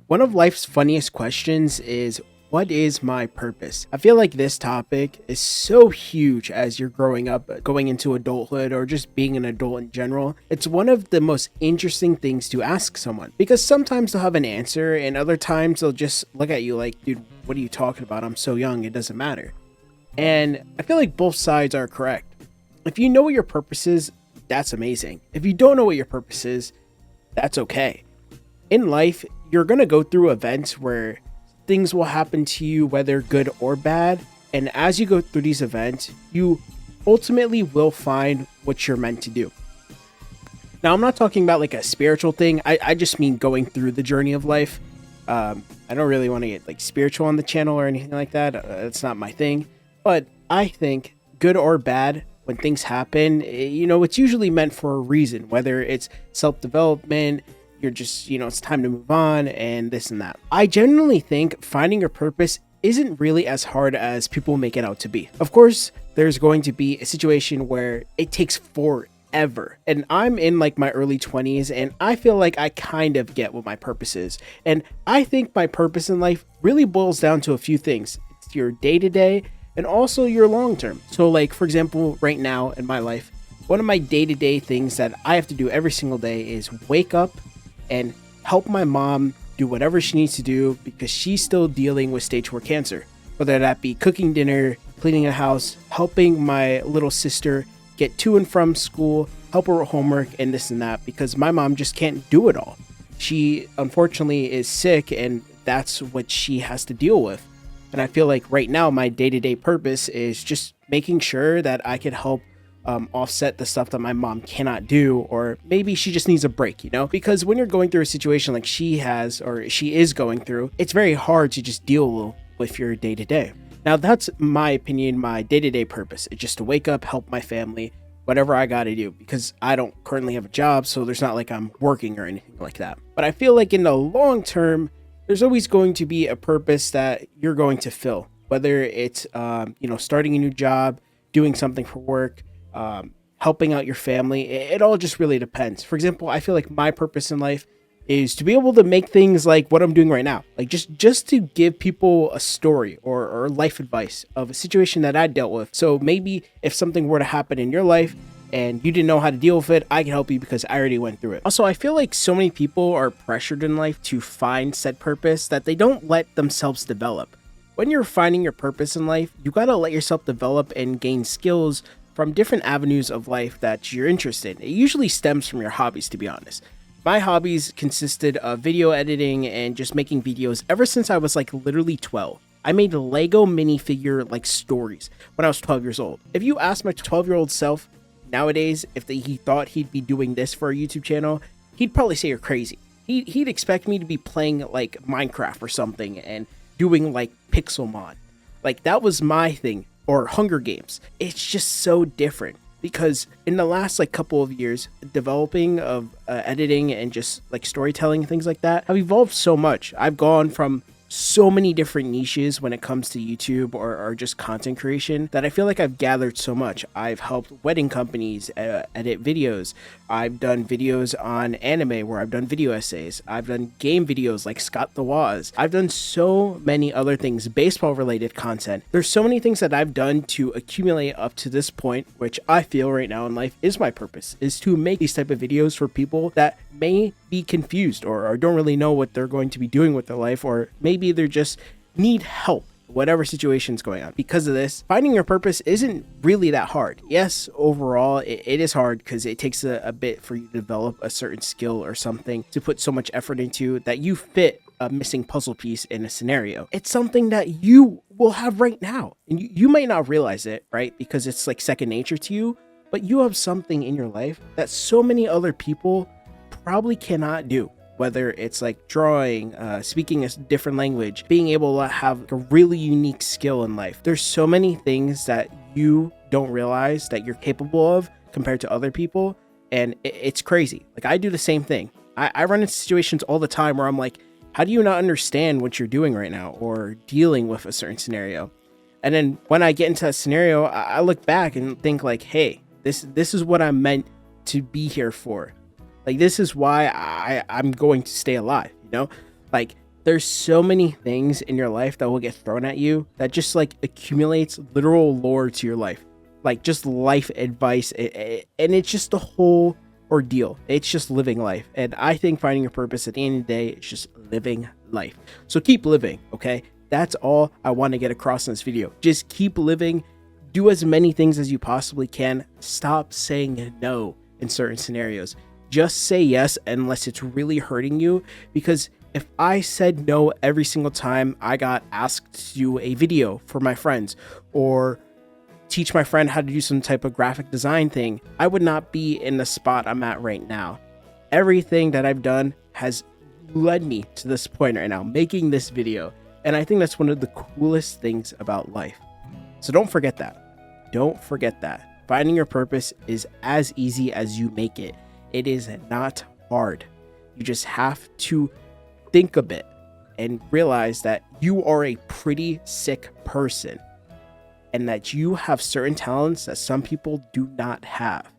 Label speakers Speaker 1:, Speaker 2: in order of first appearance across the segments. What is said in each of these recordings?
Speaker 1: One of life's funniest questions is, what is my purpose? I feel like this topic is so huge as you're growing up, going into adulthood, or just being an adult in general. It's one of the most interesting things to ask someone because sometimes they'll have an answer and other times they'll just look at you like, dude, what are you talking about? I'm so young, it doesn't matter. And I feel like both sides are correct. If you know what your purpose is, that's amazing. If you don't know what your purpose is, that's okay. In life, you're going to go through events where things will happen to you, whether good or bad. And as you go through these events, you ultimately will find what you're meant to do. Now, I'm not talking about like a spiritual thing. I just mean going through the journey of life. I don't really want to get like spiritual on the channel or anything like that. That's not my thing. But I think good or bad, when things happen, it's usually meant for a reason, whether it's self-development, you're just, it's time to move on and this and that. I genuinely think finding your purpose isn't really as hard as people make it out to be. Of course, there's going to be a situation where it takes forever. And I'm in like my early 20s and I feel like I kind of get what my purpose is. And I think my purpose in life really boils down to a few things. It's your day-to-day and also your long-term. So like, for example, right now in my life, one of my day-to-day things that I have to do every single day is wake up and help my mom do whatever she needs to do because she's still dealing with stage 4 cancer. Whether that be cooking dinner, cleaning a house, helping my little sister get to and from school, help her with homework and this and that, because my mom just can't do it all. She unfortunately is sick and that's what she has to deal with. And I feel like right now my day-to-day purpose is just making sure that I can help offset the stuff that my mom cannot do, or maybe she just needs a break, because when you're going through a situation like she has or she is going through, it's very hard to just deal with your day-to-day. Now that's my opinion, my day-to-day purpose. It's just to wake up, help my family, whatever I gotta do, because I don't currently have a job, so there's not like I'm working or anything like that. But I feel like in the long term, there's always going to be a purpose that you're going to fill, whether it's starting a new job, doing something for work, helping out your family. It all just really depends. For example, I feel like my purpose in life is to be able to make things like what I'm doing right now, like just to give people a story or life advice of a situation that I dealt with. So maybe if something were to happen in your life and you didn't know how to deal with it, I can help you because I already went through it. Also, I feel like so many people are pressured in life to find said purpose that they don't let themselves develop. When you're finding your purpose in life, you gotta let yourself develop and gain skills from different avenues of life that you're interested in. It usually stems from your hobbies, to be honest. My hobbies consisted of video editing and just making videos ever since I was like literally 12. I made Lego minifigure like stories when I was 12 years old. If you ask my 12-year-old self nowadays if he thought he'd be doing this for a YouTube channel, he'd probably say you're crazy. He'd expect me to be playing like Minecraft or something and doing like Pixelmon. Like that was my thing. Or Hunger Games. It's just so different because in the last like couple of years, developing of editing and just like storytelling and things like that have evolved so much. I've gone from so many different niches when it comes to YouTube or just content creation that I feel like I've gathered so much. I've helped wedding companies edit videos. I've done videos on anime where I've done video essays. I've done game videos like Scott the Woz. I've done so many other things, baseball related content. There's so many things that I've done to accumulate up to this point, which I feel right now in life is my purpose, is to make these type of videos for people that may be confused or don't really know what they're going to be doing with their life, or maybe they're just need help, whatever situation's going on. Because of this, finding your purpose isn't really that hard. Yes, overall, it is hard because it takes a bit for you to develop a certain skill or something to put so much effort into that you fit a missing puzzle piece in a scenario. It's something that you will have right now. And you might not realize it, right? Because it's like second nature to you, but you have something in your life that so many other people probably cannot do. Whether it's like drawing, speaking a different language, being able to have a really unique skill in life. There's so many things that you don't realize that you're capable of compared to other people. And it's crazy. Like I do the same thing. I run into situations all the time where I'm like, how do you not understand what you're doing right now or dealing with a certain scenario? And then when I get into a scenario, I look back and think like, hey, this is what I'm meant to be here for. Like, this is why I'm going to stay alive, Like, There's so many things in your life that will get thrown at you that just like accumulates literal lore to your life, like just life advice, and it's just the whole ordeal. It's just living life, and I think finding your purpose at the end of the day is just living life. So keep living, okay? That's all I want to get across in this video. Just keep living. Do as many things as you possibly can. Stop saying no in certain scenarios. Just say yes unless it's really hurting you, because if I said no every single time I got asked to do a video for my friends or teach my friend how to do some type of graphic design thing, I would not be in the spot I'm at right now. Everything that I've done has led me to this point right now, making this video. And I think that's one of the coolest things about life. So don't forget that. Don't forget that. Finding your purpose is as easy as you make it. It is not hard. You just have to think a bit and realize that you are a pretty sick person and that you have certain talents that some people do not have.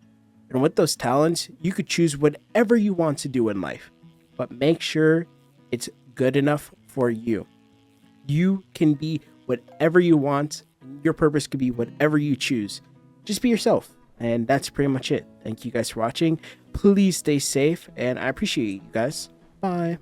Speaker 1: And with those talents, you could choose whatever you want to do in life, but make sure it's good enough for you. You can be whatever you want. Your purpose could be whatever you choose. Just be yourself. And that's pretty much it. Thank you guys for watching. Please stay safe, and I appreciate you guys. Bye.